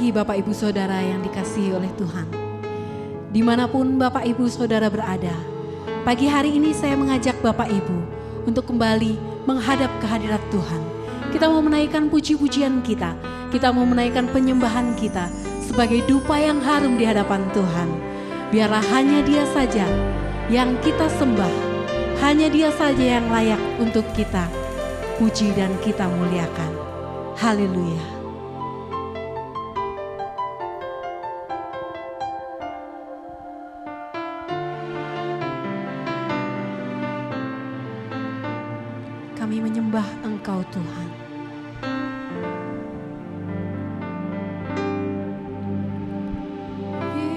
pagi Bapak Ibu Saudara yang dikasihi oleh Tuhan. Dimanapun Bapak Ibu Saudara berada, pagi hari ini saya mengajak Bapak Ibu untuk kembali menghadap kehadirat Tuhan. Kita mau menaikkan puji-pujian kita, kita mau menaikkan penyembahan kita sebagai dupa yang harum di hadapan Tuhan. Biarlah hanya Dia saja yang kita sembah, hanya Dia saja yang layak untuk kita puji dan kita muliakan. Haleluya. Kami menyembah Engkau Tuhan.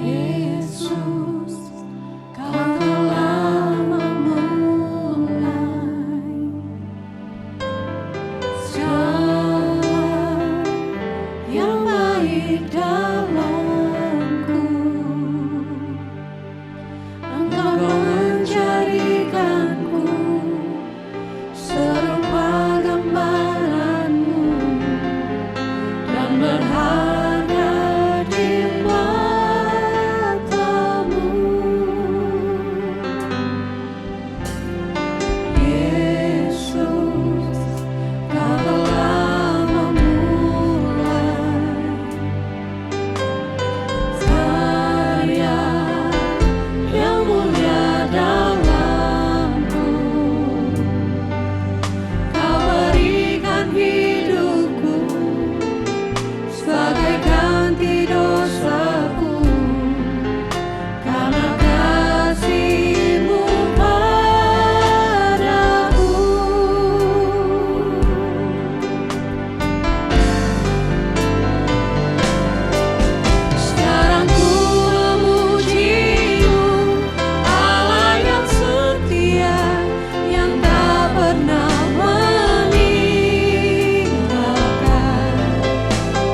Yesus, Kau telah memulai segala yang baik dalamku. Engkau menjadikanku serupa gambaran-Mu dan berharga di mata-Mu. Yesus, Kau telah memulai karya yang mulia dalamku. Kau berikan hidupku sebagai ganti dosaku, karena kasih-Mu padaku. Sekarang ku memuji-Mu, Allah yang setia, yang tak pernah meninggalkan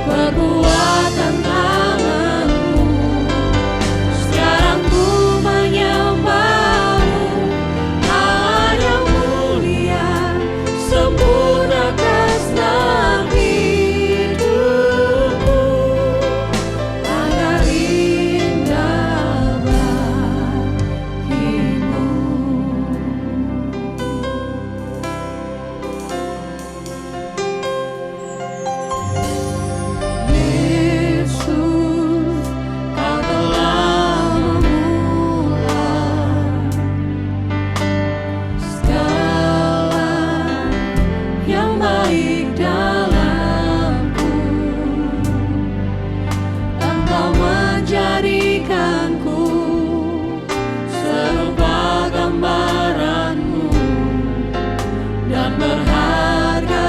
perbuatan tangan-Mu. Sekarang ku menyembah-Mu, Allah yang mulia, sempurnakan senam hidupku agar indah bagi-Mu. Yesus, Kau telah memulai segala yang baik dalamku. Engkau menjadikanku serupa gambaran-Mu dan berharga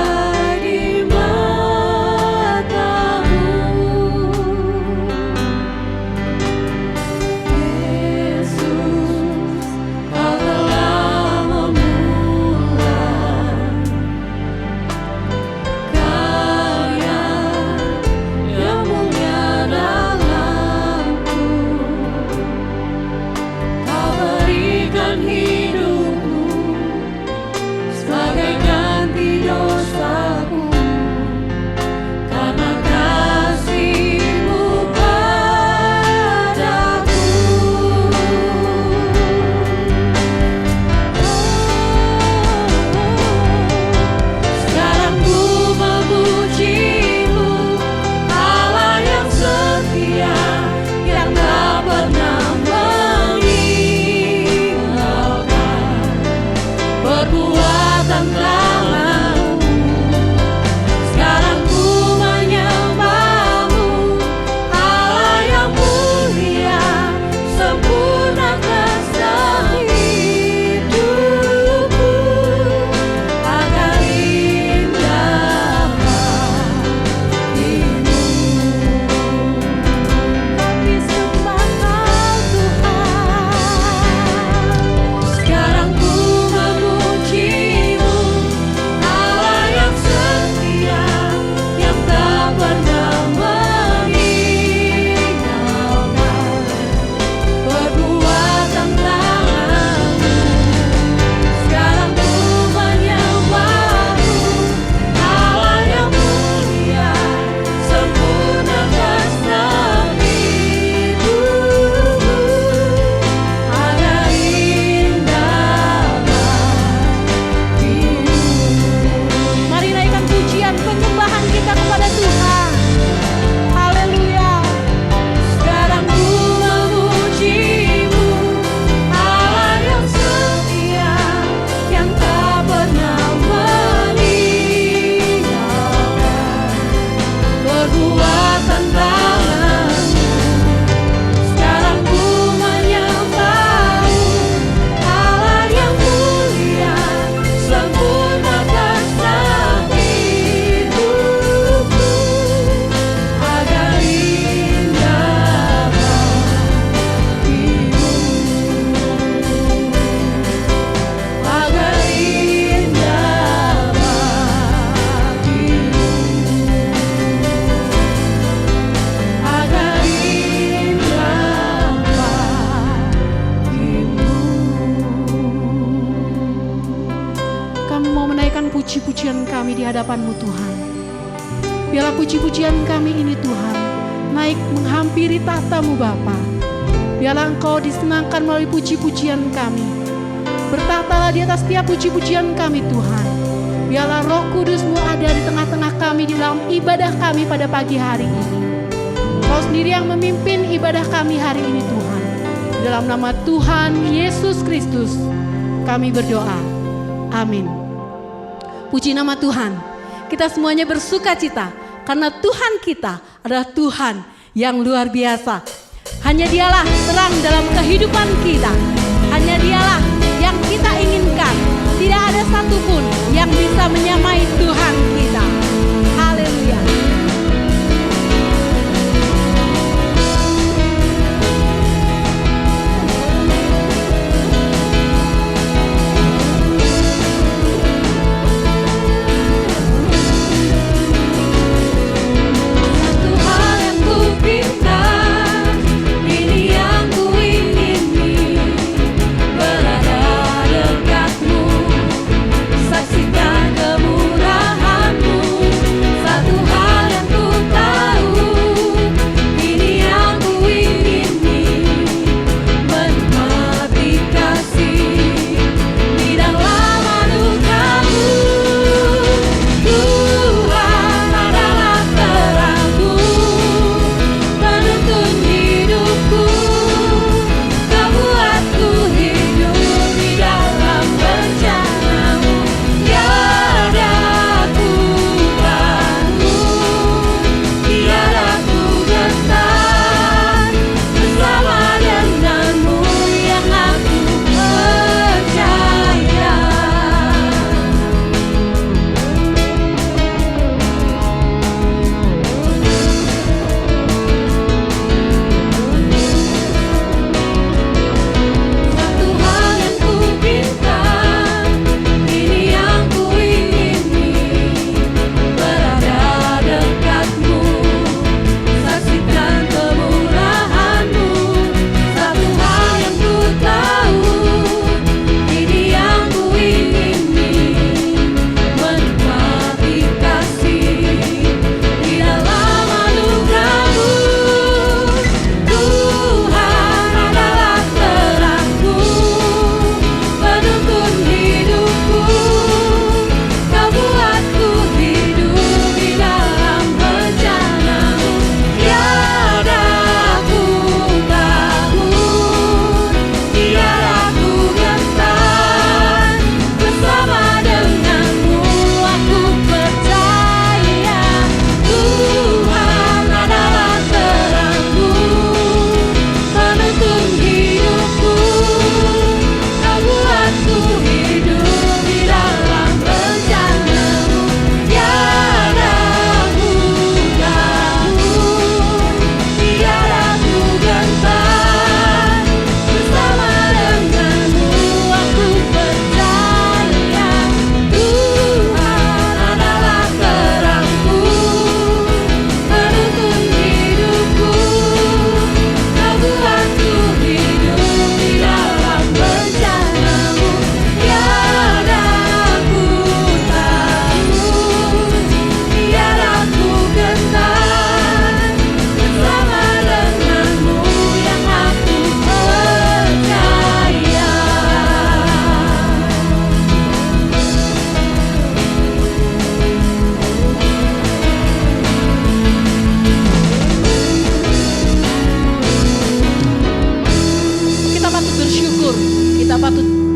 di mata-Mu. Yesus, Kau telah memulai karya yang mulia dalamku. puji-pujian kami di hadapan-Mu Tuhan. Biarlah puji-pujian kami ini Tuhan naik menghampiri tahta-Mu Bapa. Biarlah Engkau disenangkan melalui puji-pujian kami. Bertahtalah di atas setiap puji-pujian kami Tuhan. Biarlah Roh Kudus-Mu ada di tengah-tengah kami di dalam ibadah kami pada pagi hari ini. Kau sendiri yang memimpin ibadah kami hari ini Tuhan. Dalam nama Tuhan Yesus Kristus kami berdoa. Amin. Puji nama Tuhan. Kita semuanya bersuka cita karena Tuhan kita adalah Tuhan yang luar biasa. Hanya Dialah terang dalam kehidupan kita. Hanya Dialah yang kita inginkan. Tidak ada satupun yang bisa menyamai Tuhan kita. Haleluya.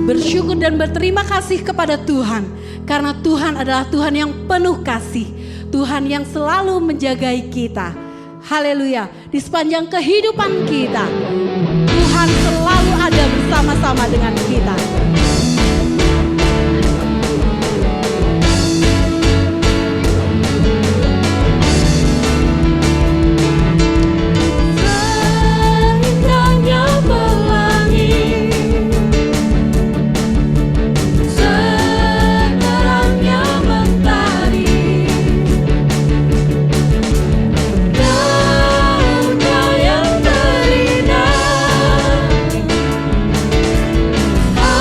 bersyukur dan berterima kasih kepada Tuhan. Karena Tuhan adalah Tuhan yang penuh kasih. Tuhan yang selalu menjagai kita. Haleluya. Di sepanjang kehidupan kita, Tuhan selalu ada bersama-sama dengan kita. Oh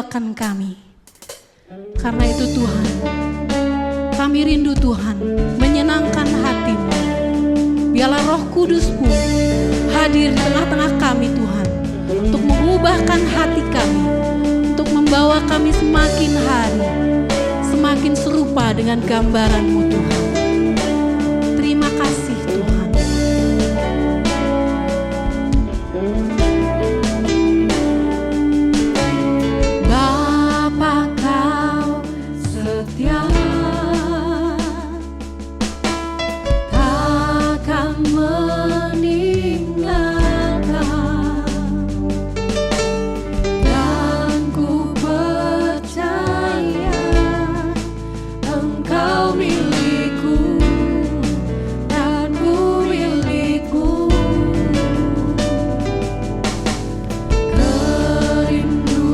meninggalkan kami. Karena itu Tuhan, kami rindu Tuhan menyenangkan hati-Mu. Biarlah Roh Kudus pun hadir di tengah-tengah kami Tuhan, untuk mengubahkan hati kami, untuk membawa kami semakin hari semakin serupa dengan gambaran-Mu Tuhan. Terima kasih Tuhan. Bapa, Kau setia, takkan meninggalkan, dan ku percaya Engkau milikku dan ku milikmu. Kerinduanku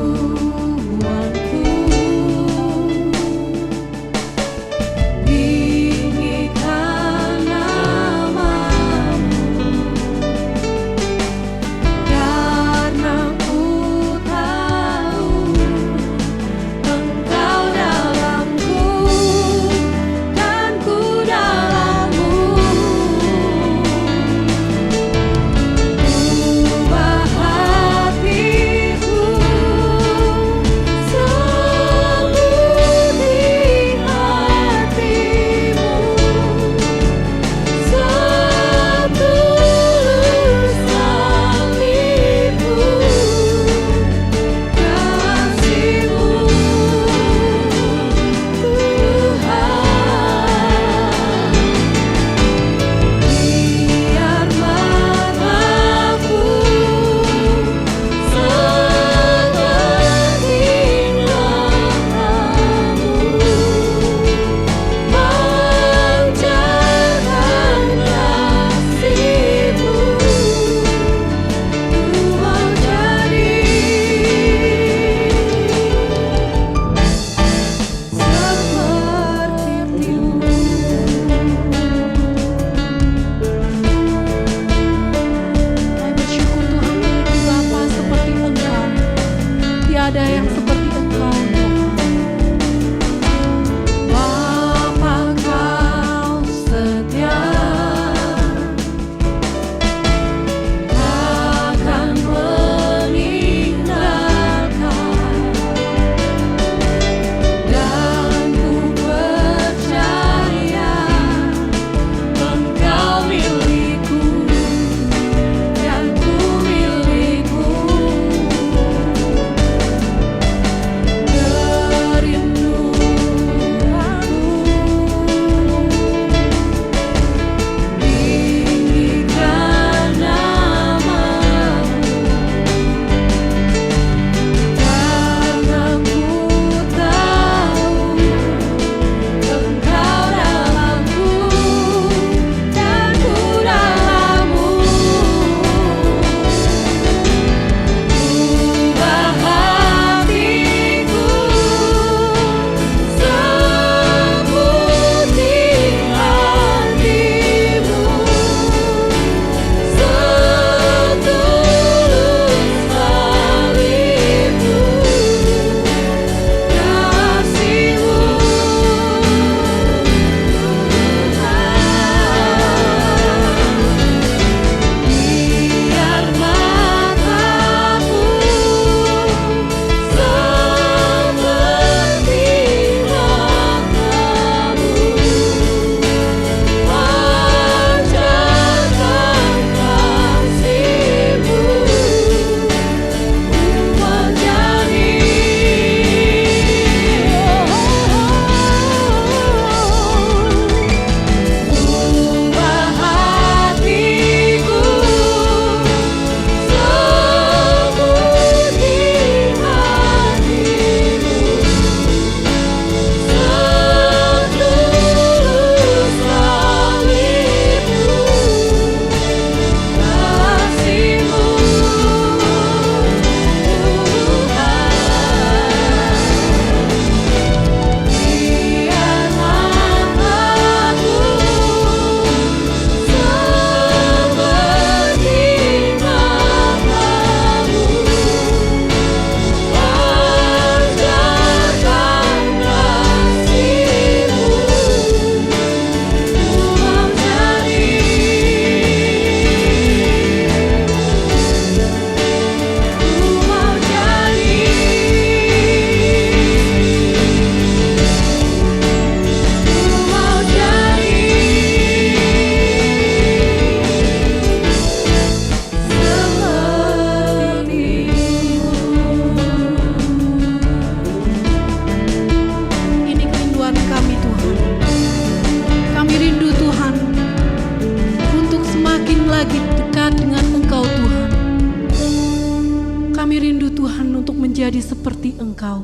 menjadi seperti Engkau.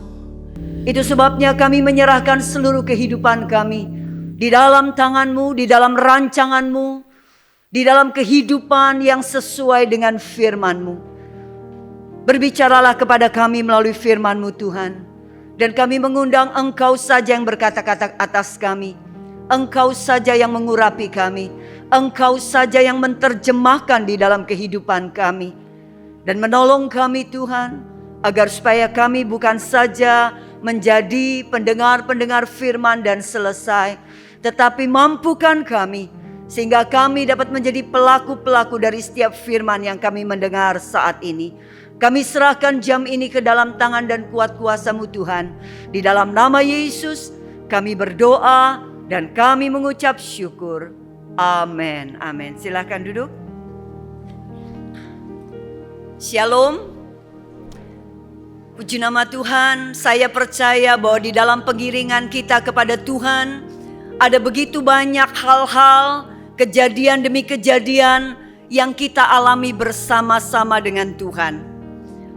Itu sebabnya kami menyerahkan seluruh kehidupan kami di dalam tangan-Mu, di dalam rancangan-Mu, di dalam kehidupan yang sesuai dengan firman-Mu. Berbicaralah kepada kami melalui firman-Mu Tuhan. Dan kami mengundang Engkau saja yang berkata-kata atas kami. Engkau saja yang mengurapi kami. Engkau saja yang menerjemahkan di dalam kehidupan kami. Dan menolong kami Tuhan, agar supaya kami bukan saja menjadi pendengar-pendengar firman dan selesai, tetapi mampukan kami sehingga kami dapat menjadi pelaku-pelaku dari setiap firman yang kami mendengar saat ini. Kami serahkan jam ini ke dalam tangan dan kuat kuasa-Mu Tuhan. Di dalam nama Yesus kami berdoa dan kami mengucap syukur. Amin. Amin. Silakan duduk. Shalom. Puji nama Tuhan. Saya percaya bahwa di dalam pengiringan kita kepada Tuhan ada begitu banyak hal-hal, kejadian demi kejadian yang kita alami bersama-sama dengan Tuhan.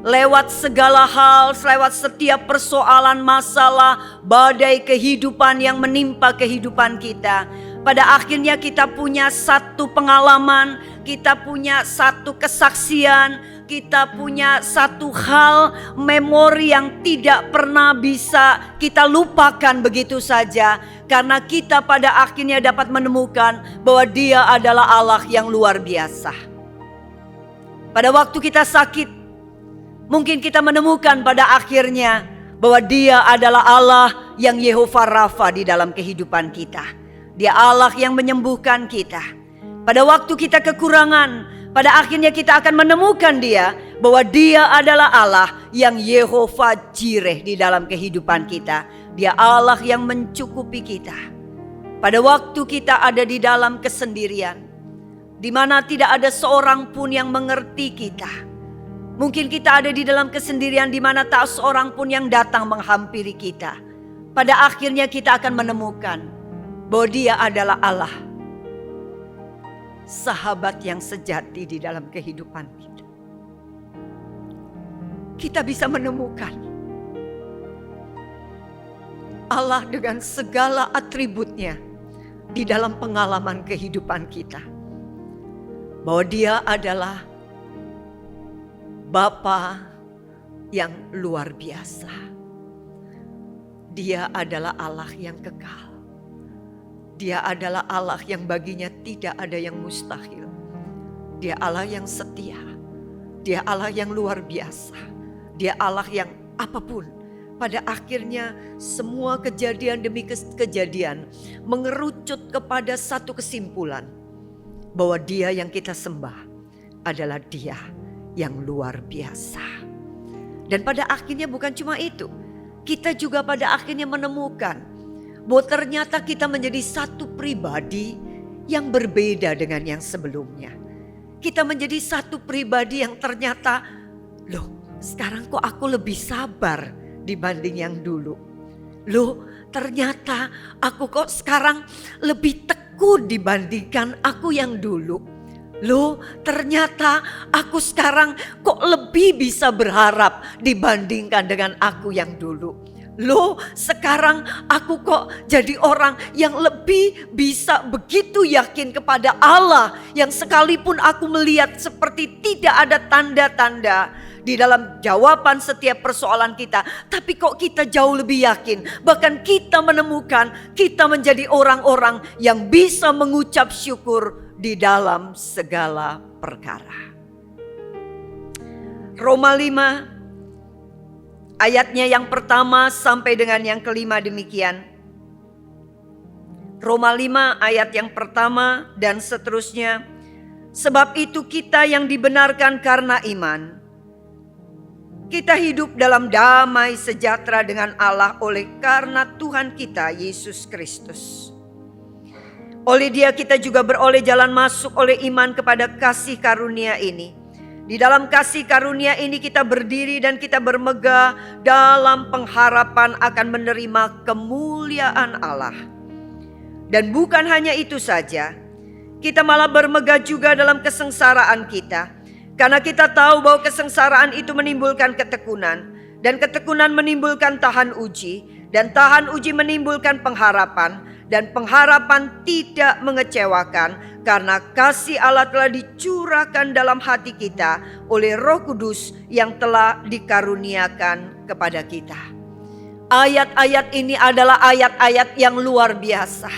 Lewat segala hal, lewat setiap persoalan, masalah, badai kehidupan yang menimpa kehidupan kita. Pada akhirnya kita punya satu pengalaman, kita punya satu kesaksian, kita punya satu hal, memori yang tidak pernah bisa kita lupakan begitu saja. Karena kita pada akhirnya dapat menemukan bahwa Dia adalah Allah yang luar biasa. Pada waktu kita sakit, mungkin kita menemukan pada akhirnya bahwa Dia adalah Allah yang Yehova Rafa di dalam kehidupan kita. Dia Allah yang menyembuhkan kita. Pada waktu kita kekurangan, pada akhirnya kita akan menemukan Dia bahwa Dia adalah Allah yang Yehova Jireh di dalam kehidupan kita. Dia Allah yang mencukupi kita. Pada waktu kita ada di dalam kesendirian, di mana tidak ada seorang pun yang mengerti kita. Mungkin kita ada di dalam kesendirian di mana tak seorang pun yang datang menghampiri kita. Pada akhirnya kita akan menemukan bahwa Dia adalah Allah, sahabat yang sejati di dalam kehidupan kita. Kita bisa menemukan Allah dengan segala atributnya di dalam pengalaman kehidupan kita. Bahwa Dia adalah Bapa yang luar biasa. Dia adalah Allah yang kekal. Dia adalah Allah yang baginya tidak ada yang mustahil. Dia Allah yang setia. Dia Allah yang luar biasa. Dia Allah yang apapun. Pada akhirnya semua kejadian demi kejadian mengerucut kepada satu kesimpulan. Bahwa Dia yang kita sembah adalah Dia yang luar biasa. Dan pada akhirnya bukan cuma itu. Kita juga pada akhirnya menemukan bahwa ternyata kita menjadi satu pribadi yang berbeda dengan yang sebelumnya. Kita menjadi satu pribadi yang ternyata, loh sekarang kok aku lebih sabar dibanding yang dulu. Loh ternyata aku kok sekarang lebih tekun dibandingkan aku yang dulu. Loh ternyata aku sekarang kok lebih bisa berharap dibandingkan dengan aku yang dulu. Loh sekarang aku kok jadi orang yang lebih bisa begitu yakin kepada Allah. Yang sekalipun aku melihat seperti tidak ada tanda-tanda di dalam jawaban setiap persoalan kita, tapi kok kita jauh lebih yakin. Bahkan kita menemukan kita menjadi orang-orang yang bisa mengucap syukur di dalam segala perkara. Roma 5 ayatnya yang pertama sampai dengan yang kelima demikian. Roma 5 ayat yang pertama dan seterusnya. Sebab itu kita yang dibenarkan karena iman, kita hidup dalam damai sejahtera dengan Allah oleh karena Tuhan kita Yesus Kristus. Oleh Dia kita juga beroleh jalan masuk oleh iman kepada kasih karunia ini. Di dalam kasih karunia ini kita berdiri dan kita bermegah dalam pengharapan akan menerima kemuliaan Allah. Dan bukan hanya itu saja, kita malah bermegah juga dalam kesengsaraan kita. Karena kita tahu bahwa kesengsaraan itu menimbulkan ketekunan. Dan ketekunan menimbulkan tahan uji, dan tahan uji menimbulkan pengharapan, dan pengharapan tidak mengecewakan karena kasih Allah telah dicurahkan dalam hati kita oleh Roh Kudus yang telah dikaruniakan kepada kita. Ayat-ayat ini adalah ayat-ayat yang luar biasa.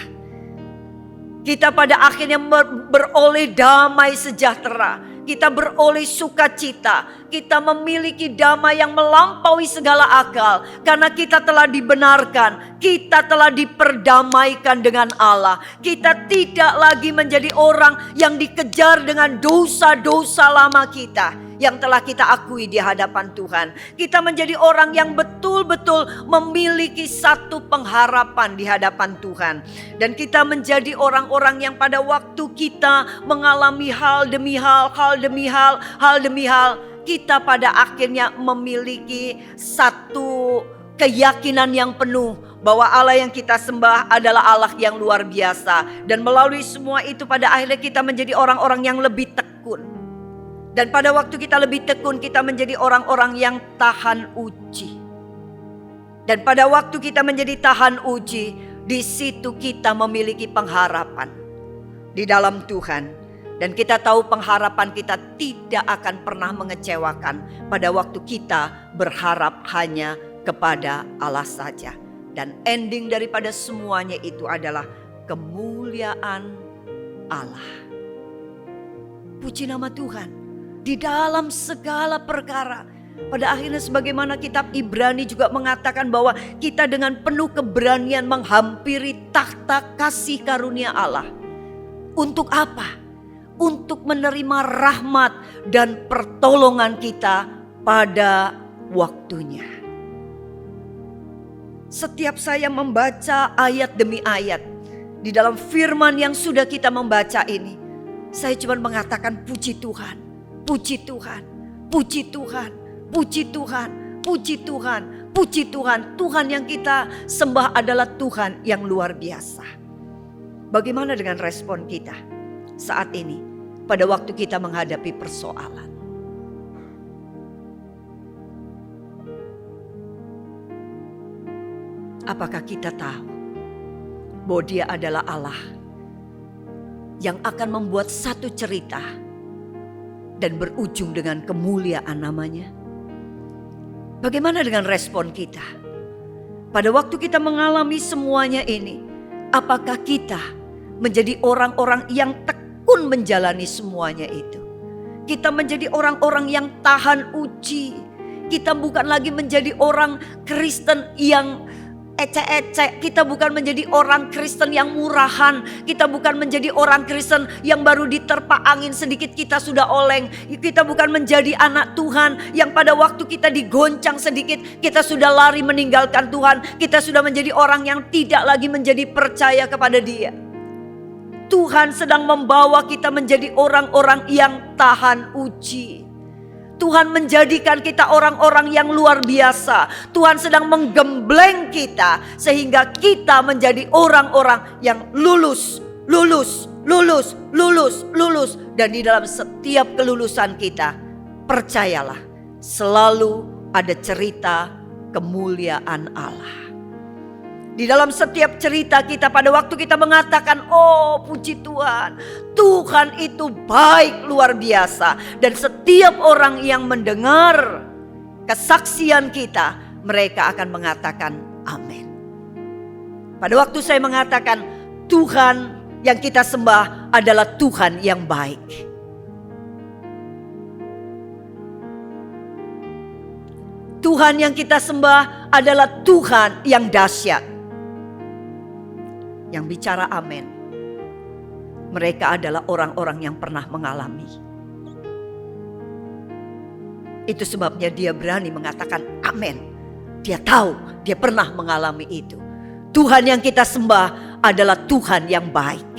Kita pada akhirnya beroleh damai sejahtera. Kita beroleh sukacita. Kita memiliki damai yang melampaui segala akal. Karena kita telah dibenarkan. Kita telah diperdamaikan dengan Allah. Kita tidak lagi menjadi orang yang dikejar dengan dosa-dosa lama kita. Yang telah kita akui di hadapan Tuhan. Kita menjadi orang yang betul-betul memiliki satu pengharapan di hadapan Tuhan. Dan kita menjadi orang-orang yang pada waktu kita mengalami hal demi hal, hal demi hal, hal demi hal, kita pada akhirnya memiliki satu keyakinan yang penuh bahwa Allah yang kita sembah adalah Allah yang luar biasa. Dan melalui semua itu pada akhirnya kita menjadi orang-orang yang lebih tekun. Dan pada waktu kita lebih tekun, kita menjadi orang-orang yang tahan uji. Dan pada waktu kita menjadi tahan uji, di situ kita memiliki pengharapan di dalam Tuhan. Dan kita tahu pengharapan kita tidak akan pernah mengecewakan pada waktu kita berharap hanya kepada Allah saja. Dan ending daripada semuanya itu adalah kemuliaan Allah. Puji nama Tuhan. Di dalam segala perkara. Pada akhirnya sebagaimana kitab Ibrani juga mengatakan bahwa kita dengan penuh keberanian menghampiri takhta kasih karunia Allah. Untuk apa? Untuk menerima rahmat dan pertolongan kita pada waktunya. Setiap saya membaca ayat demi ayat di dalam firman yang sudah kita membaca ini, saya cuma mengatakan puji Tuhan. Puji Tuhan, puji Tuhan, puji Tuhan, puji Tuhan, puji Tuhan. Tuhan yang kita sembah adalah Tuhan yang luar biasa. Bagaimana dengan respon kita saat ini pada waktu kita menghadapi persoalan? Apakah kita tahu bahwa Dia adalah Allah yang akan membuat satu cerita dan berujung dengan kemuliaan namanya? Bagaimana dengan respon kita? Pada waktu kita mengalami semuanya ini, apakah kita menjadi orang-orang yang tekun menjalani semuanya itu? Kita menjadi orang-orang yang tahan uji. Kita bukan lagi menjadi orang Kristen yang ecek-ecek. Kita bukan menjadi orang Kristen yang murahan. Kita bukan menjadi orang Kristen yang baru diterpa angin sedikit kita sudah oleng. Kita bukan menjadi anak Tuhan yang pada waktu kita digoncang sedikit kita sudah lari meninggalkan Tuhan. Kita sudah menjadi orang yang tidak lagi menjadi percaya kepada Dia. Tuhan sedang membawa kita menjadi orang-orang yang tahan uji. Tuhan menjadikan kita orang-orang yang luar biasa. Tuhan sedang menggembleng kita sehingga kita menjadi orang-orang yang lulus. Dan di dalam setiap kelulusan kita, percayalah, selalu ada cerita kemuliaan Allah. Di dalam setiap cerita kita pada waktu kita mengatakan, oh puji Tuhan, Tuhan itu baik luar biasa. Dan setiap orang yang mendengar kesaksian kita, mereka akan mengatakan amin. Pada waktu saya mengatakan Tuhan yang kita sembah adalah Tuhan yang baik. Tuhan yang kita sembah adalah Tuhan yang dahsyat. Yang bicara amin, mereka adalah orang-orang yang pernah mengalami. Itu sebabnya dia berani mengatakan amin. Dia tahu, dia pernah mengalami itu. Tuhan yang kita sembah adalah Tuhan yang baik.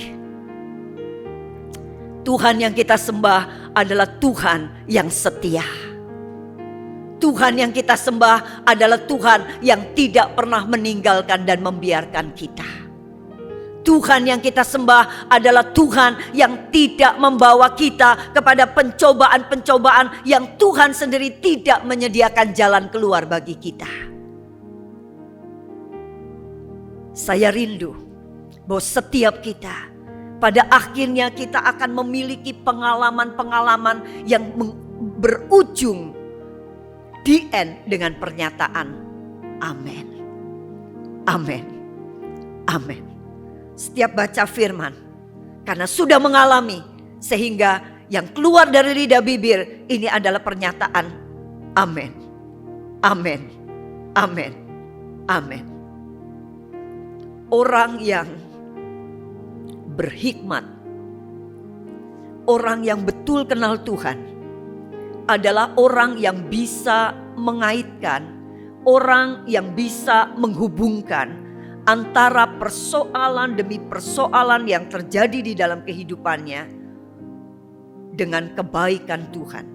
Tuhan yang kita sembah adalah Tuhan yang setia. Tuhan yang kita sembah adalah Tuhan yang tidak pernah meninggalkan dan membiarkan kita. Tuhan yang kita sembah adalah Tuhan yang tidak membawa kita kepada pencobaan-pencobaan yang Tuhan sendiri tidak menyediakan jalan keluar bagi kita. Saya rindu bahwa setiap kita pada akhirnya kita akan memiliki pengalaman-pengalaman yang berujung di end dengan pernyataan amin. Amin. Amin. Setiap baca firman, karena sudah mengalami, sehingga yang keluar dari lidah bibir ini adalah pernyataan amin, amin, amin, amin. Orang yang berhikmat, orang yang betul kenal Tuhan adalah orang yang bisa mengaitkan, orang yang bisa menghubungkan antara persoalan demi persoalan yang terjadi di dalam kehidupannya dengan kebaikan Tuhan.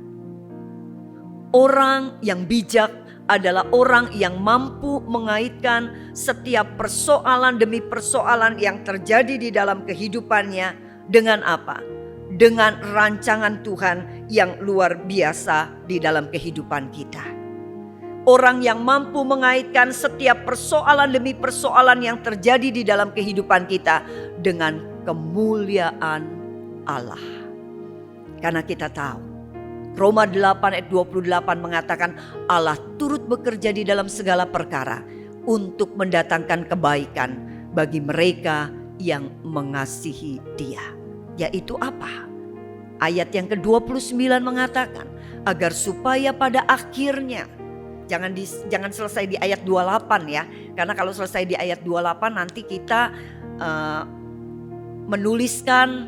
Orang yang bijak adalah orang yang mampu mengaitkan setiap persoalan demi persoalan yang terjadi di dalam kehidupannya dengan apa? Dengan rancangan Tuhan yang luar biasa di dalam kehidupan kita. Orang yang mampu mengaitkan setiap persoalan demi persoalan yang terjadi di dalam kehidupan kita dengan kemuliaan Allah. Karena kita tahu Roma 8 ayat 28 mengatakan Allah turut bekerja di dalam segala perkara untuk mendatangkan kebaikan bagi mereka yang mengasihi Dia. Yaitu apa? Ayat yang ke-29 mengatakan agar supaya pada akhirnya, Jangan selesai di ayat 28 ya. Karena kalau selesai di ayat 28 nanti kita menuliskan,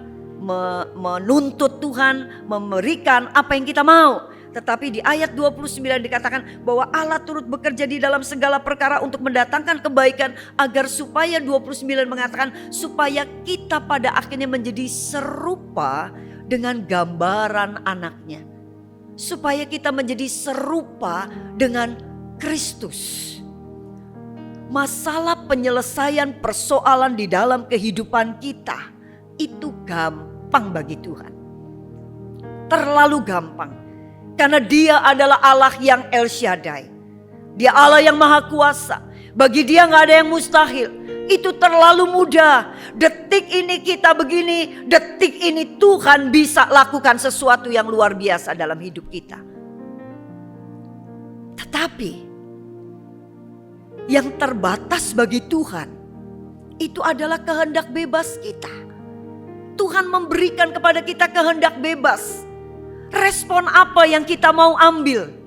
menuntut Tuhan, memberikan apa yang kita mau. Tetapi di ayat 29 dikatakan bahwa Allah turut bekerja di dalam segala perkara untuk mendatangkan kebaikan. Agar supaya 29 mengatakan supaya kita pada akhirnya menjadi serupa dengan gambaran anaknya. Supaya kita menjadi serupa dengan Kristus. Masalah penyelesaian persoalan di dalam kehidupan kita itu gampang bagi Tuhan. Terlalu gampang. Karena Dia adalah Allah yang El Shaddai. Dia Allah yang Maha Kuasa. Bagi Dia gak ada yang mustahil. Itu terlalu mudah. Detik ini kita begini, detik ini Tuhan bisa lakukan sesuatu yang luar biasa dalam hidup kita. Tetapi yang terbatas bagi Tuhan itu adalah kehendak bebas kita. Tuhan memberikan kepada kita kehendak bebas. Respon apa yang kita mau ambil?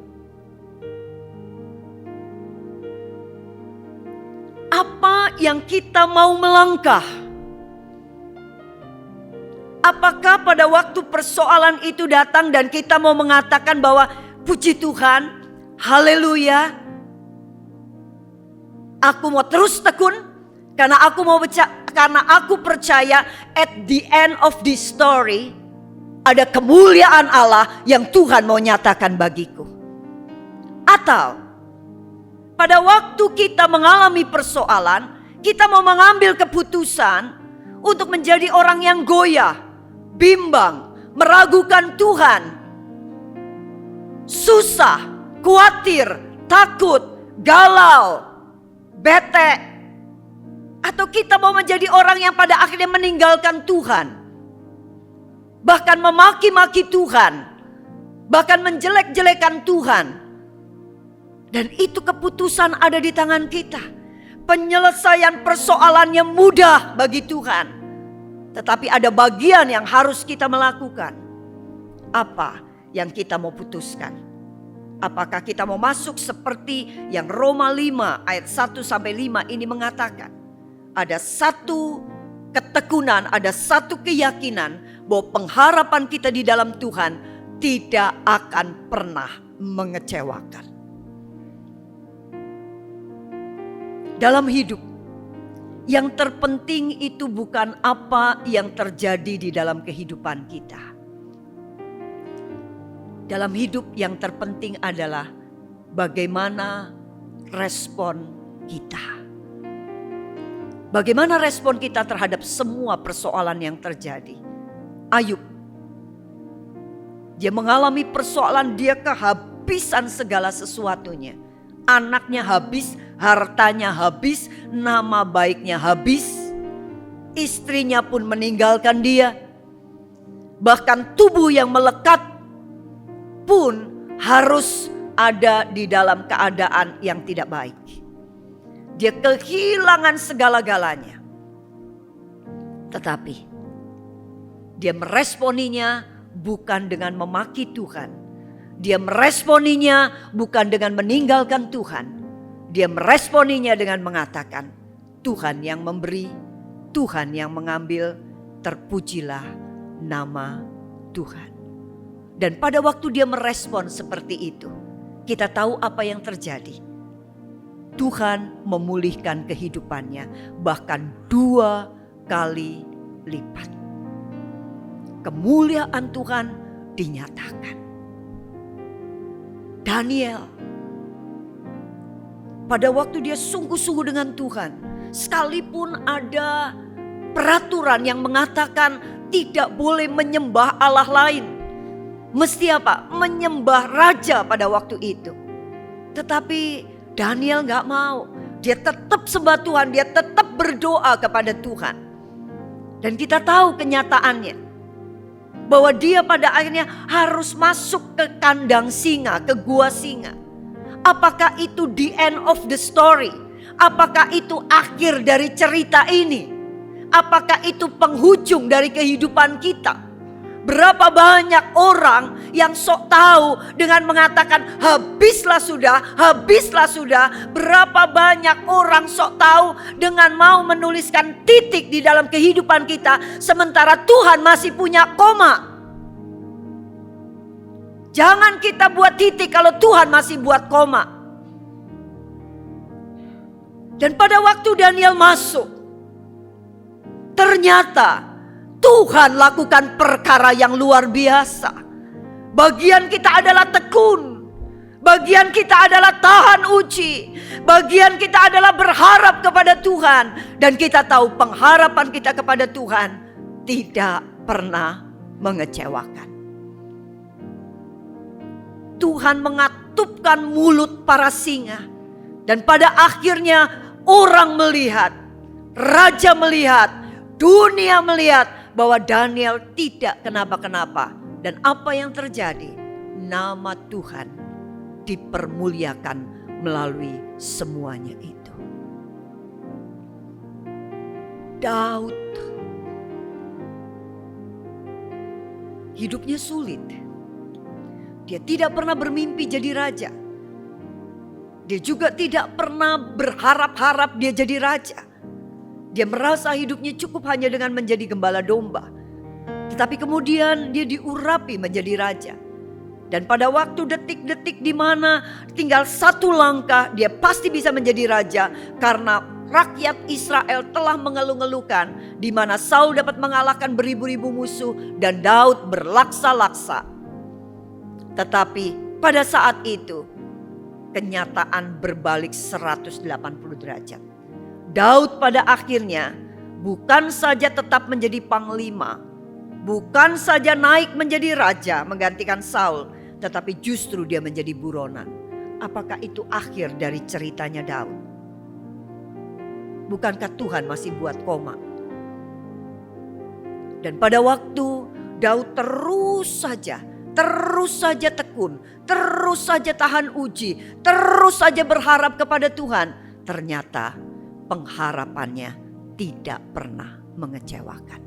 Apa yang kita mau melangkah? Apakah pada waktu persoalan itu datang dan kita mau mengatakan bahwa puji Tuhan, haleluya, aku mau terus tekun karena aku percaya at the end of this story ada kemuliaan Allah yang Tuhan mau nyatakan bagiku. Atau pada waktu kita mengalami persoalan, kita mau mengambil keputusan untuk menjadi orang yang goyah, bimbang, meragukan Tuhan, susah, khawatir, takut, galau, bete. Atau kita mau menjadi orang yang pada akhirnya meninggalkan Tuhan, bahkan memaki-maki Tuhan, bahkan menjelek-jelekan Tuhan. Dan itu keputusan ada di tangan kita. Penyelesaian persoalannya mudah bagi Tuhan. Tetapi ada bagian yang harus kita melakukan. Apa yang kita mau putuskan? Apakah kita mau masuk seperti yang Roma 5 ayat 1-5 ini mengatakan. Ada satu ketekunan, ada satu keyakinan bahwa pengharapan kita di dalam Tuhan tidak akan pernah mengecewakan. Dalam hidup, yang terpenting itu bukan apa yang terjadi di dalam kehidupan kita. Dalam hidup yang terpenting adalah bagaimana respon kita. Bagaimana respon kita terhadap semua persoalan yang terjadi? Ayub, dia mengalami persoalan, dia kehabisan segala sesuatunya. Anaknya habis, hartanya habis, nama baiknya habis. Istrinya pun meninggalkan dia. Bahkan tubuh yang melekat pun harus ada di dalam keadaan yang tidak baik. Dia kehilangan segala-galanya. Tetapi dia meresponinya bukan dengan memaki Tuhan. Dia meresponinya bukan dengan meninggalkan Tuhan. Dia meresponinya dengan mengatakan, Tuhan yang memberi, Tuhan yang mengambil, terpujilah nama Tuhan. Dan pada waktu dia merespon seperti itu, kita tahu apa yang terjadi. Tuhan memulihkan kehidupannya bahkan 2 kali lipat. Kemuliaan Tuhan dinyatakan. Daniel, pada waktu dia sungguh-sungguh dengan Tuhan, sekalipun ada peraturan yang mengatakan tidak boleh menyembah Allah lain, mesti apa? Menyembah raja pada waktu itu. Tetapi Daniel gak mau. Dia tetap sembah Tuhan. Dia tetap berdoa kepada Tuhan. Dan kita tahu kenyataannya. Bahwa dia pada akhirnya harus masuk ke kandang singa, ke gua singa. Apakah itu the end of the story? Apakah itu akhir dari cerita ini? Apakah itu penghujung dari kehidupan kita? Berapa banyak orang yang sok tahu dengan mengatakan habislah sudah, habislah sudah. Berapa banyak orang sok tahu dengan mau menuliskan titik di dalam kehidupan kita, sementara Tuhan masih punya koma. Jangan kita buat titik kalau Tuhan masih buat koma. Dan pada waktu Daniel masuk, ternyata Tuhan lakukan perkara yang luar biasa. Bagian kita adalah tekun. Bagian kita adalah tahan uji. Bagian kita adalah berharap kepada Tuhan. Dan kita tahu pengharapan kita kepada Tuhan tidak pernah mengecewakan. Tuhan mengatupkan mulut para singa. Dan pada akhirnya orang melihat, raja melihat, dunia melihat bahwa Daniel tidak kenapa-kenapa. Dan apa yang terjadi? Nama Tuhan dipermuliakan melalui semuanya itu. Daud hidupnya sulit. Dia tidak pernah bermimpi jadi raja. Dia juga tidak pernah berharap-harap dia jadi raja. Dia merasa hidupnya cukup hanya dengan menjadi gembala domba. Tetapi kemudian dia diurapi menjadi raja. Dan pada waktu detik-detik di mana tinggal 1 langkah dia pasti bisa menjadi raja. Karena rakyat Israel telah mengeluh-ngeluhkan di mana Saul dapat mengalahkan beribu-ribu musuh dan Daud berlaksa-laksa. Tetapi pada saat itu kenyataan berbalik 180 derajat. Daud pada akhirnya bukan saja tetap menjadi panglima, bukan saja naik menjadi raja menggantikan Saul, tetapi justru dia menjadi buronan. Apakah itu akhir dari ceritanya Daud? Bukankah Tuhan masih buat koma? Dan pada waktu Daud terus saja tekun, terus saja tahan uji, terus saja berharap kepada Tuhan, ternyata pengharapannya tidak pernah mengecewakan.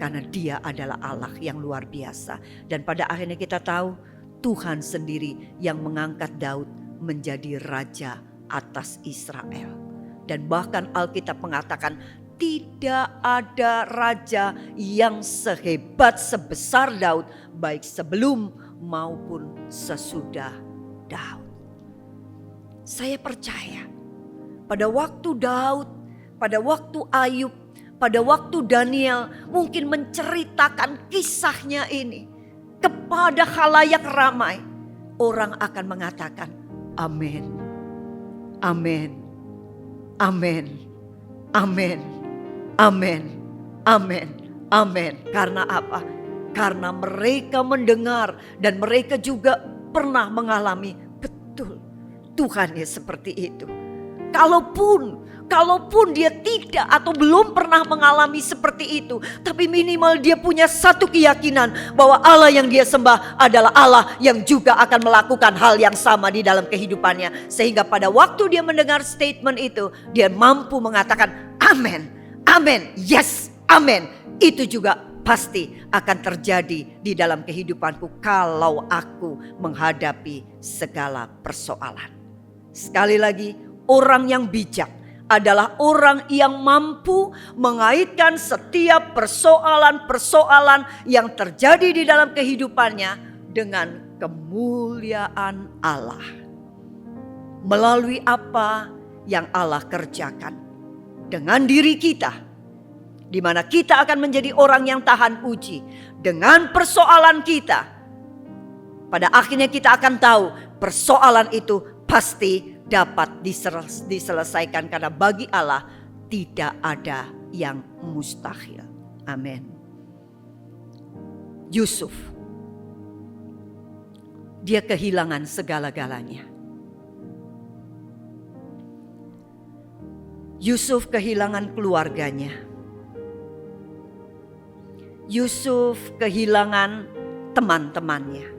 Karena dia adalah Allah yang luar biasa. Dan pada akhirnya kita tahu Tuhan sendiri yang mengangkat Daud menjadi raja atas Israel. Dan bahkan Alkitab mengatakan tidak ada raja yang sehebat sebesar Daud, baik sebelum maupun sesudah Daud. Saya percaya pada waktu Daud, pada waktu Ayub, pada waktu Daniel mungkin menceritakan kisahnya ini kepada khalayak ramai, orang akan mengatakan amin, amin, amin, Amin, amin, amin, amin. Karena apa? Karena mereka mendengar dan mereka juga pernah mengalami, betul Tuhan ya seperti itu. Kalaupun dia tidak atau belum pernah mengalami seperti itu, tapi minimal dia punya satu keyakinan bahwa Allah yang dia sembah adalah Allah yang juga akan melakukan hal yang sama di dalam kehidupannya. Sehingga pada waktu dia mendengar statement itu, dia mampu mengatakan amin, amin, yes, amin. Itu juga pasti akan terjadi di dalam kehidupanku kalau aku menghadapi segala persoalan. Sekali lagi, orang yang bijak adalah orang yang mampu mengaitkan setiap persoalan-persoalan yang terjadi di dalam kehidupannya dengan kemuliaan Allah. Melalui apa yang Allah kerjakan dengan diri kita, di mana kita akan menjadi orang yang tahan uji dengan persoalan kita. Pada akhirnya kita akan tahu persoalan itu pasti dapat diselesaikan karena bagi Allah tidak ada yang mustahil. Amin. Yusuf, dia kehilangan segala-galanya. Yusuf kehilangan keluarganya. Yusuf kehilangan teman-temannya.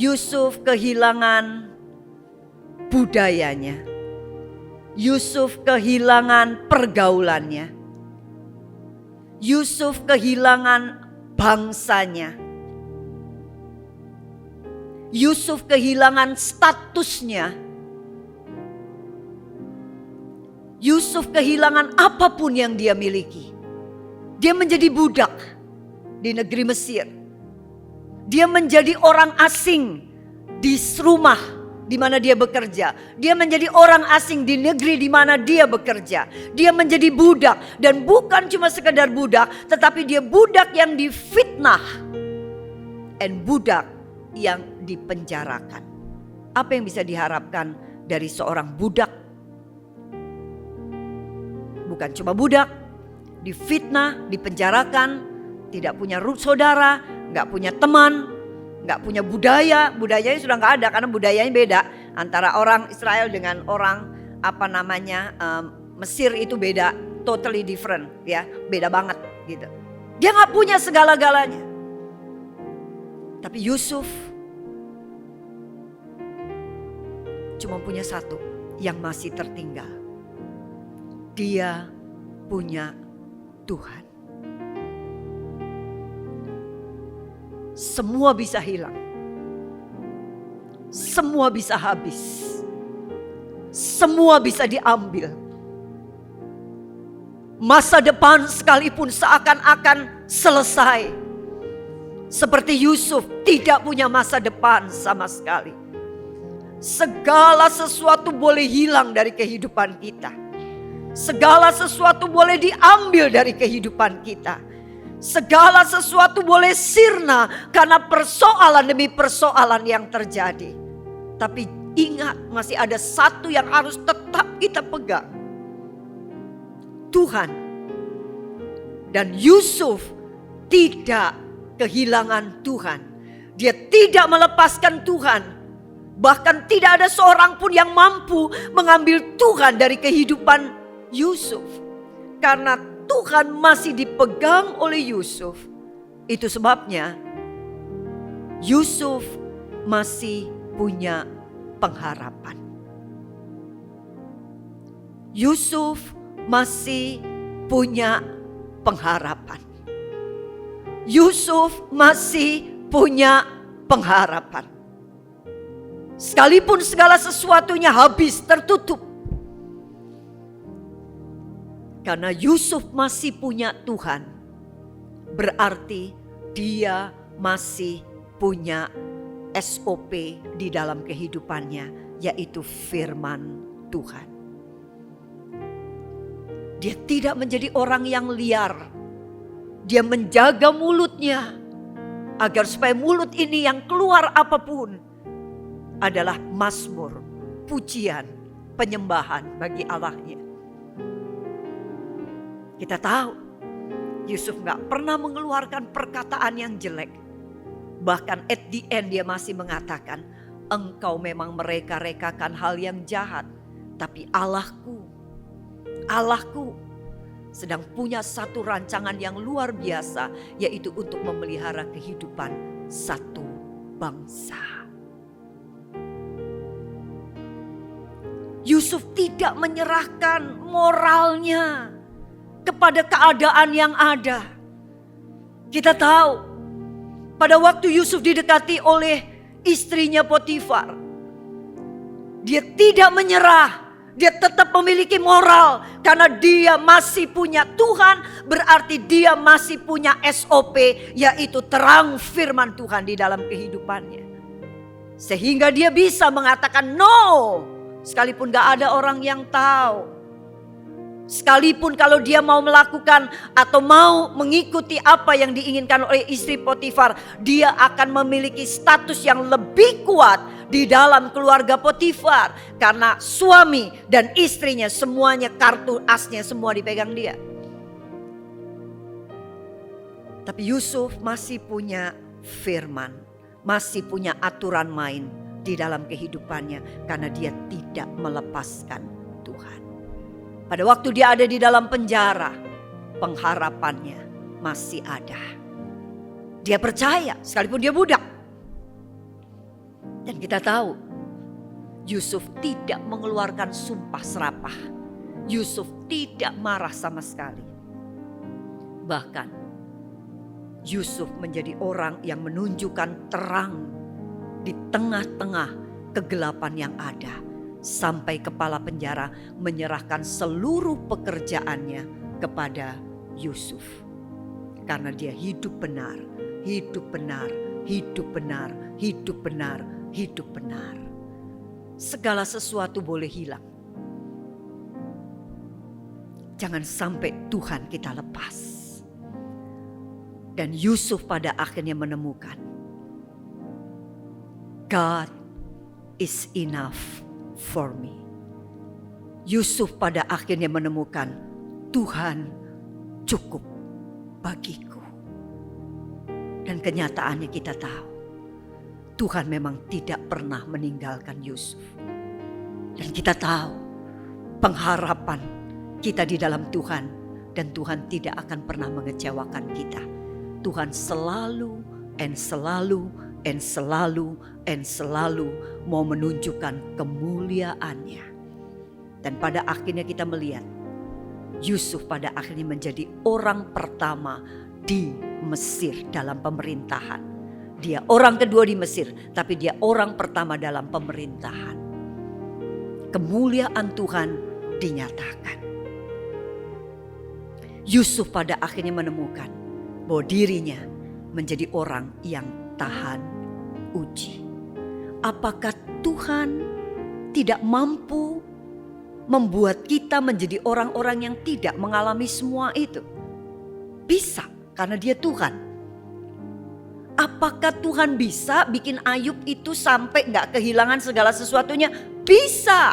Yusuf kehilangan budayanya. Yusuf kehilangan pergaulannya. Yusuf kehilangan bangsanya. Yusuf kehilangan statusnya. Yusuf kehilangan apapun yang dia miliki. Dia menjadi budak di negeri Mesir. Dia menjadi orang asing di rumah di mana dia bekerja. Dia menjadi orang asing di negeri di mana dia bekerja. Dia menjadi budak, dan bukan cuma sekedar budak, tetapi dia budak yang difitnah dan budak yang dipenjarakan. Apa yang bisa diharapkan dari seorang budak? Bukan cuma budak, difitnah, dipenjarakan, tidak punya saudara, nggak punya teman, nggak punya budaya. Budayanya sudah nggak ada karena budayanya beda antara orang Israel dengan orang Mesir. Itu beda, totally different ya, beda banget gitu. Dia nggak punya segala-galanya. Tapi Yusuf cuma punya satu yang masih tertinggal. Dia punya Tuhan. Semua bisa hilang. Semua bisa habis. Semua bisa diambil. Masa depan sekalipun seakan-akan selesai. Seperti Yusuf tidak punya masa depan sama sekali. Segala sesuatu boleh hilang dari kehidupan kita. Segala sesuatu boleh diambil dari kehidupan kita. Segala sesuatu boleh sirna karena persoalan demi persoalan yang terjadi. Tapi ingat, masih ada satu yang harus tetap kita pegang. Tuhan. Dan Yusuf tidak kehilangan Tuhan. Dia tidak melepaskan Tuhan. Bahkan tidak ada seorang pun yang mampu mengambil Tuhan dari kehidupan Yusuf. Karena Tuhan masih dipegang oleh Yusuf. Itu sebabnya Yusuf masih punya pengharapan. Yusuf masih punya pengharapan. Yusuf masih punya pengharapan. Sekalipun segala sesuatunya habis, tertutup. Karena Yusuf masih punya Tuhan, berarti dia masih punya SOP di dalam kehidupannya, yaitu firman Tuhan. Dia tidak menjadi orang yang liar. Dia menjaga mulutnya agar supaya mulut ini yang keluar apapun adalah mazmur, pujian, penyembahan bagi Allahnya. Kita tahu Yusuf gak pernah mengeluarkan perkataan yang jelek. Bahkan at the end dia masih mengatakan, engkau memang mereka-rekakan hal yang jahat. Tapi Allahku sedang punya satu rancangan yang luar biasa, yaitu untuk memelihara kehidupan satu bangsa. Yusuf tidak menyerahkan moralnya kepada keadaan yang ada. Kita tahu pada waktu Yusuf didekati oleh istrinya Potifar, dia tidak menyerah. Dia tetap memiliki moral karena dia masih punya Tuhan, berarti dia masih punya SOP, yaitu terang firman Tuhan di dalam kehidupannya. Sehingga dia bisa mengatakan no, sekalipun gak ada orang yang tahu. Sekalipun kalau dia mau melakukan atau mau mengikuti apa yang diinginkan oleh istri Potifar, dia akan memiliki status yang lebih kuat di dalam keluarga Potifar. Karena suami dan istrinya semuanya kartu asnya semua dipegang dia. Tapi Yusuf masih punya firman, masih punya aturan main di dalam kehidupannya. Karena dia tidak melepaskan Tuhan. Pada waktu dia ada di dalam penjara, pengharapannya masih ada. Dia percaya sekalipun dia budak. Dan kita tahu Yusuf tidak mengeluarkan sumpah serapah. Yusuf tidak marah sama sekali. Bahkan Yusuf menjadi orang yang menunjukkan terang di tengah-tengah kegelapan yang ada. Sampai kepala penjara menyerahkan seluruh pekerjaannya kepada Yusuf. Karena dia hidup benar, hidup benar, hidup benar, hidup benar, hidup benar. Segala sesuatu boleh hilang. Jangan sampai Tuhan kita lepas. Dan Yusuf pada akhirnya menemukan God is enough for me. Yusuf pada akhirnya menemukan Tuhan cukup bagiku. Dan kenyataannya kita tahu Tuhan memang tidak pernah meninggalkan Yusuf. Dan kita tahu pengharapan kita di dalam Tuhan, dan Tuhan tidak akan pernah mengecewakan kita. Tuhan selalu mau menunjukkan kemuliaannya. Dan pada akhirnya kita melihat Yusuf pada akhirnya menjadi orang pertama di Mesir dalam pemerintahan. Dia orang kedua di Mesir, tapi dia orang pertama dalam pemerintahan. Kemuliaan Tuhan dinyatakan. Yusuf pada akhirnya menemukan bahwa dirinya menjadi orang yang tahan uji. Apakah Tuhan tidak mampu membuat kita menjadi orang-orang yang tidak mengalami semua itu? Bisa, karena dia Tuhan. Apakah Tuhan bisa bikin Ayub itu sampai gak kehilangan segala sesuatunya? Bisa.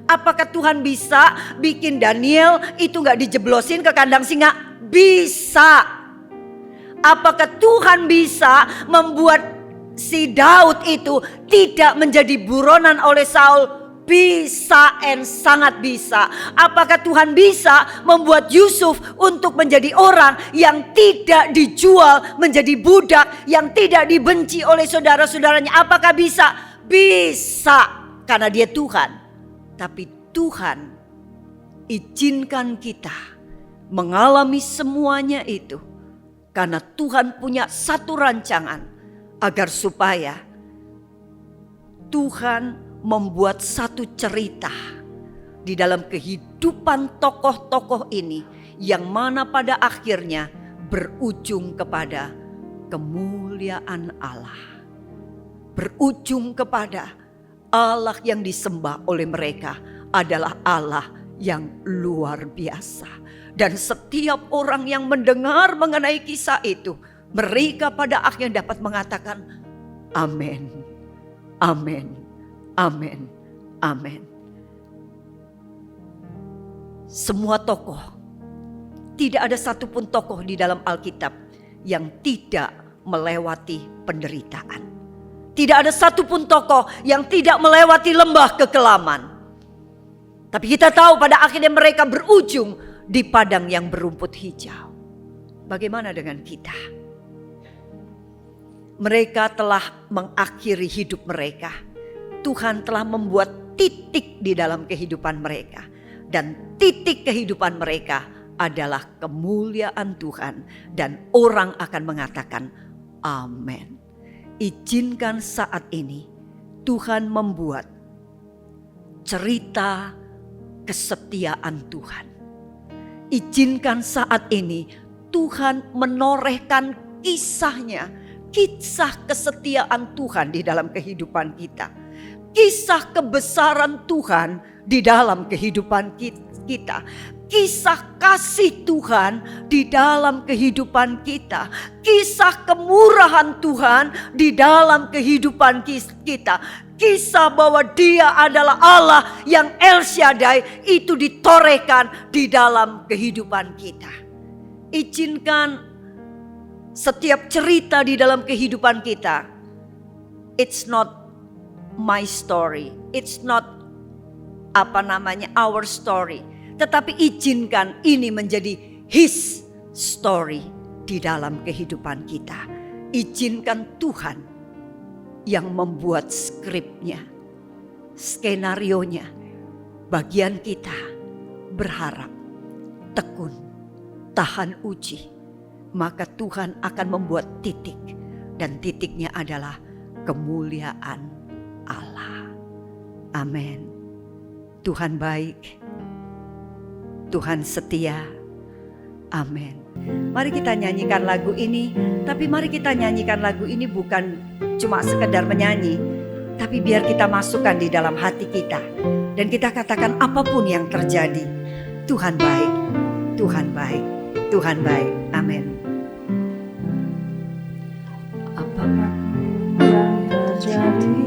Apakah Tuhan bisa bikin Daniel itu gak dijeblosin ke kandang singa? Bisa. Apakah Tuhan bisa membuat si Daud itu tidak menjadi buronan oleh Saul? Bisa, and sangat bisa. Apakah Tuhan bisa membuat Yusuf untuk menjadi orang yang tidak dijual menjadi budak, yang tidak dibenci oleh saudara-saudaranya? Apakah bisa? Bisa, karena dia Tuhan. Tapi Tuhan izinkan kita mengalami semuanya itu karena Tuhan punya satu rancangan, agar supaya Tuhan membuat satu cerita di dalam kehidupan tokoh-tokoh ini, yang mana pada akhirnya berujung kepada kemuliaan Allah. Berujung kepada Allah yang disembah oleh mereka adalah Allah yang luar biasa. Dan setiap orang yang mendengar mengenai kisah itu, mereka pada akhirnya dapat mengatakan amin, amin, amin, amin. Semua tokoh Tidak ada satupun tokoh di dalam Alkitab yang tidak melewati penderitaan. Tidak ada satupun tokoh yang tidak melewati lembah kekelaman. Tapi kita tahu pada akhirnya mereka berujung di padang yang berumput hijau. Bagaimana dengan kita? Mereka telah mengakhiri hidup mereka. Tuhan telah membuat titik di dalam kehidupan mereka. Dan titik kehidupan mereka adalah kemuliaan Tuhan. Dan orang akan mengatakan amin. Izinkan saat ini Tuhan membuat cerita kesetiaan Tuhan. Izinkan saat ini Tuhan menorehkan kisahnya. Kisah kesetiaan Tuhan di dalam kehidupan kita. Kisah kebesaran Tuhan di dalam kehidupan kita. Kisah kasih Tuhan di dalam kehidupan kita. Kisah kemurahan Tuhan di dalam kehidupan kita. Kisah bahwa Dia adalah Allah yang El Shaddai itu ditorehkan di dalam kehidupan kita. Izinkan setiap cerita di dalam kehidupan kita, it's not my story, it's not our story, tetapi izinkan ini menjadi His story di dalam kehidupan kita. Izinkan Tuhan yang membuat skripnya, skenarionya. Bagian kita berharap, tekun, tahan uji. Maka Tuhan akan membuat titik. Dan titiknya adalah kemuliaan Allah. Amin. Tuhan baik. Tuhan setia. Amin. Mari kita nyanyikan lagu ini. Tapi mari kita nyanyikan lagu ini bukan cuma sekedar menyanyi. Tapi biar kita masukkan di dalam hati kita. Dan kita katakan apapun yang terjadi. Tuhan baik. Tuhan baik. Tuhan baik. Amin. Apapun yang terjadi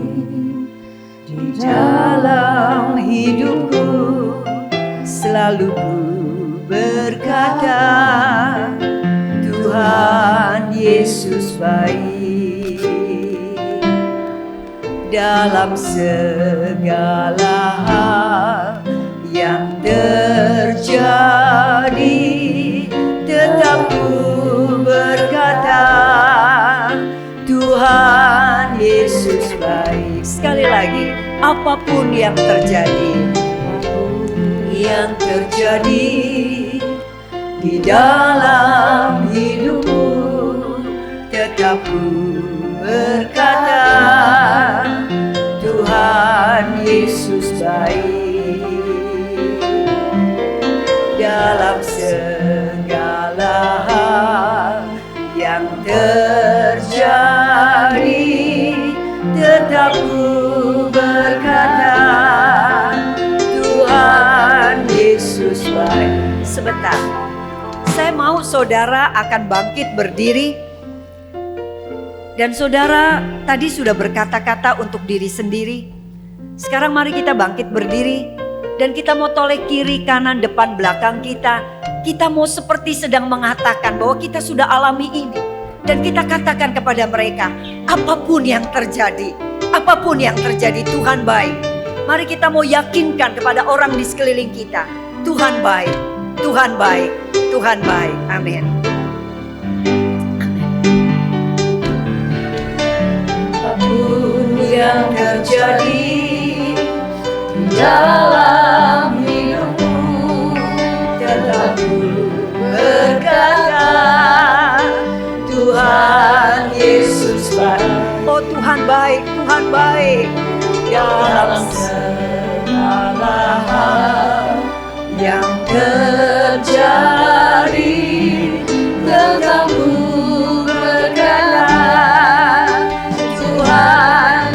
di dalam hidupku, selalu ku berkata, Tuhan Yesus baik. Dalam segala hal yang terjadi, tetap ku berkata, Tuhan Yesus baik. Sekali lagi, apapun yang terjadi di dalam hidupku, tetap ku berkata, Tuhan Yesus baik. Dalam segala hal yang terjadi, tetap ku berkata, Tuhan Yesus baik. Sebentar, saya mau saudara akan bangkit berdiri. Dan saudara tadi sudah berkata-kata untuk diri sendiri. Sekarang mari kita bangkit berdiri. Dan kita mau toleh kiri, kanan, depan, belakang kita. Kita mau seperti sedang mengatakan bahwa kita sudah alami ini. Dan kita katakan kepada mereka, apapun yang terjadi, Tuhan baik. Mari kita mau yakinkan kepada orang di sekeliling kita, Tuhan baik, Tuhan baik, Tuhan baik. Amin. Apapun yang terjadi di dalam hidupku, tetap ku berkata, Tuhan Yesus baik. Oh Tuhan baik, Tuhan baik. Dalam segala hal yang terjadi, tetap ku berkata, Tuhan.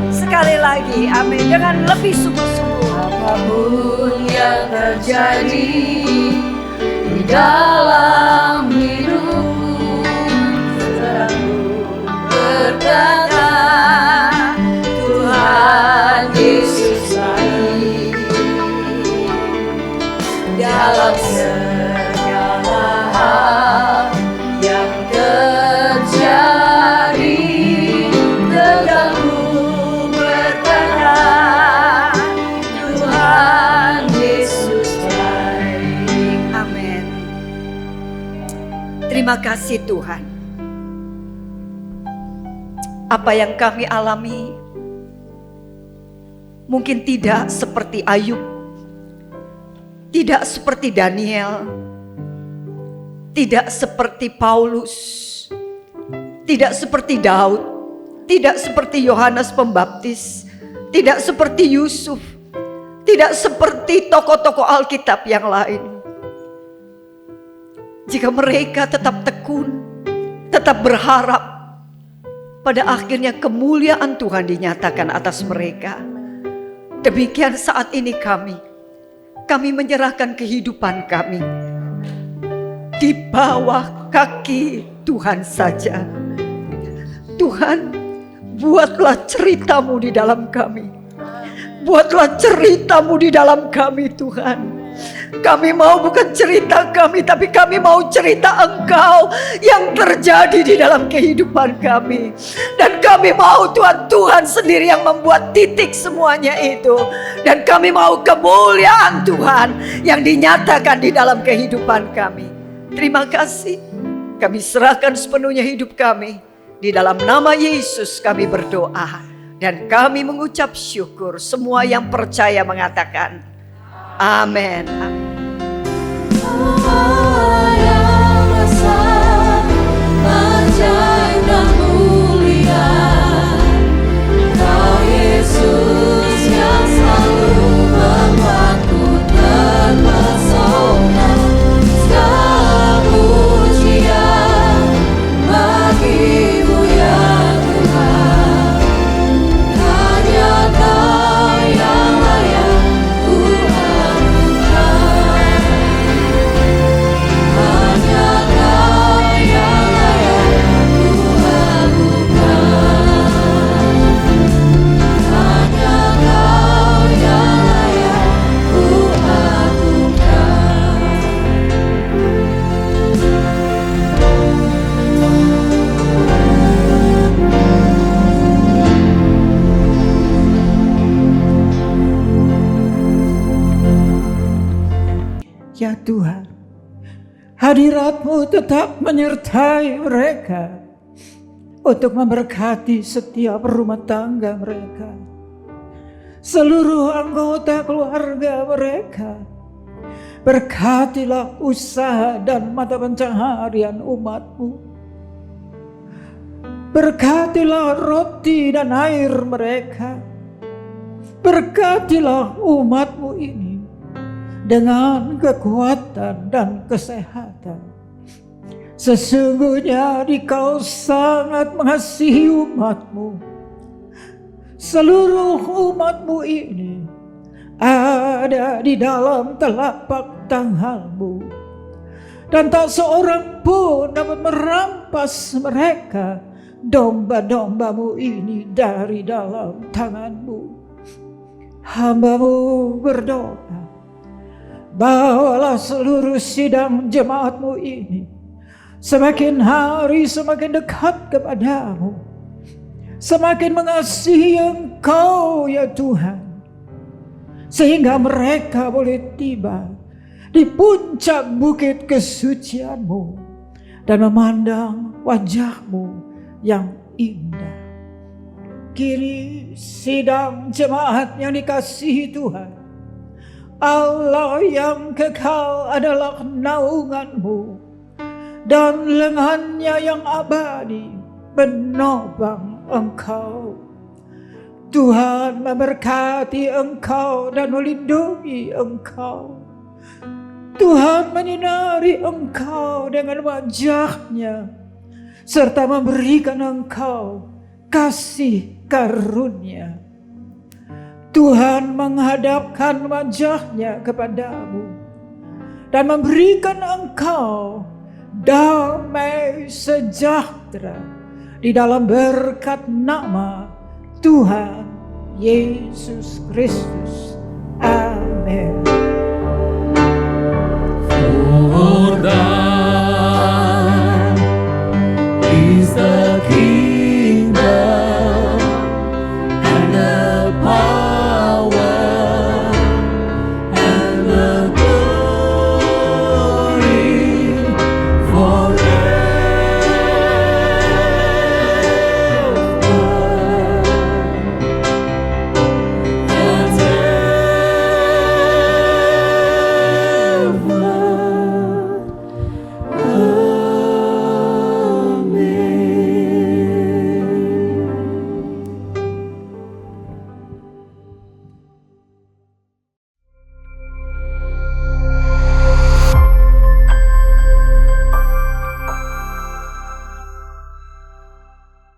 Sekali lagi, amin. Dengan lebih sungguh-sungguh. Apapun yang terjadi di dalam hidupku, tetap ku berkata, Tuhan Yesus baik. Dalam segala hal yang terjadi, tetap ku berkata, Tuhan Yesus baik. Amin. Terima kasih Tuhan. Apa yang kami alami mungkin tidak seperti Ayub, tidak seperti Daniel, tidak seperti Paulus, tidak seperti Daud, tidak seperti Yohanes Pembaptis, tidak seperti Yusuf, tidak seperti tokoh-tokoh Alkitab yang lain. Jika mereka tetap tekun, tetap berharap, pada akhirnya kemuliaan Tuhan dinyatakan atas mereka. Demikian saat ini kami menyerahkan kehidupan kami di bawah kaki Tuhan saja. Tuhan, buatlah ceritamu di dalam kami. Buatlah ceritamu di dalam kami Tuhan. Kami mau bukan cerita kami, tapi kami mau cerita Engkau yang terjadi di dalam kehidupan kami. Dan kami mau Tuhan sendiri yang membuat titik semuanya itu. Dan kami mau kemuliaan Tuhan yang dinyatakan di dalam kehidupan kami. Terima kasih. Kami serahkan sepenuhnya hidup kami. Di dalam nama Yesus kami berdoa. Dan kami mengucap syukur. Semua yang percaya mengatakan amin. Amin. Yang besar, ajaib dan mulia, Kau Yesus yang selalu membuatku terpesona. Segala pujian bagi-Mu ya Tuhan, hanya Kau yang layak ku anugerah. Hanya Kau yang layak ku anugerah. Hanya Kau yang layak ku anugerah. Ya Tuhan, hadirat-Mu tetap menyertai mereka untuk memberkati setiap rumah tangga mereka, seluruh anggota keluarga mereka. Berkatilah usaha dan mata pencaharian umat-Mu. Berkatilah roti dan air mereka. Berkatilah umat-Mu ini dengan kekuatan dan kesehatan. Sesungguhnya Engkau sangat mengasihi umat-Mu. Seluruh umat-Mu ini ada di dalam telapak tangan-Mu, dan tak seorang pun dapat merampas mereka, domba-domba-Mu ini, dari dalam tangan-Mu. Hamba-Mu berdoa, bawalah seluruh sidang jemaat-Mu ini semakin hari semakin dekat kepadamu, semakin mengasihi Engkau ya Tuhan, sehingga mereka boleh tiba di puncak bukit kesucian-Mu dan memandang wajah-Mu yang indah. Kini sidang jemaat yang dikasihi Tuhan, Allah yang kekal adalah naungan-Mu, dan lengannya yang abadi menopang Engkau. Tuhan memberkati Engkau dan melindungi Engkau. Tuhan menyinari Engkau dengan wajah-Nya, serta memberikan Engkau kasih karunia. Tuhan menghadapkan wajah-Nya kepadamu dan memberikan engkau damai sejahtera di dalam berkat nama Tuhan Yesus Kristus.